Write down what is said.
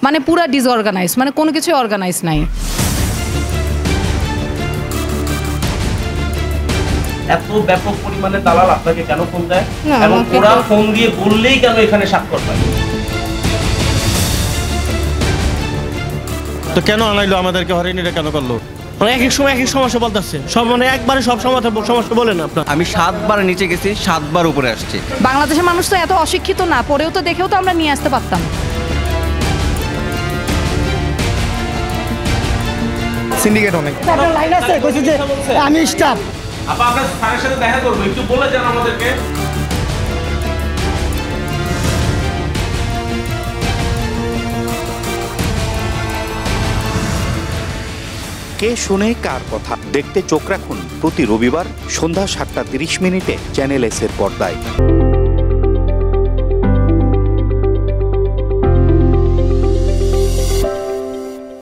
মানে পুরা ডিসঅর্গানাইজ, মানে কোনো কিছুই অর্গানাইজ নাই। এত ব্যাপক পরিমাণে দালাল আপনাকে কেন ফোন দেয় এবং ওরা ফোন দিয়ে বললেই কেন এখানে স্বাক্ষর পায়? তো কেন আনাইলো আমাদেরকে, হয়রানিটা কেন করলো? মানে এক এক সময় এক এক সমস্যা বলতেছে, সব মানে একবারে সব সমস্যা বলেন আপনার। আমি 7 বার নিচে গেছি, 7 বার উপরে আসছি। বাংলাদেশের মানুষ তো এত অশিক্ষিত না, পরেও তো দেখেও তো আমরা নিয়ে আসতে পারতাম। সিন্ডিকেট অনেক লাইন আছে, কইছে যে আমি স্টাফ। আপা আমরা স্যারের সাথে দেখা করব, একটু বলে যান আমাদেরকে। কে শুনে কার কথা দেখতে চোখ রাখুন প্রতি রবিবার সন্ধ্যা 7:30 চ্যানেল এস এর পর্দায়।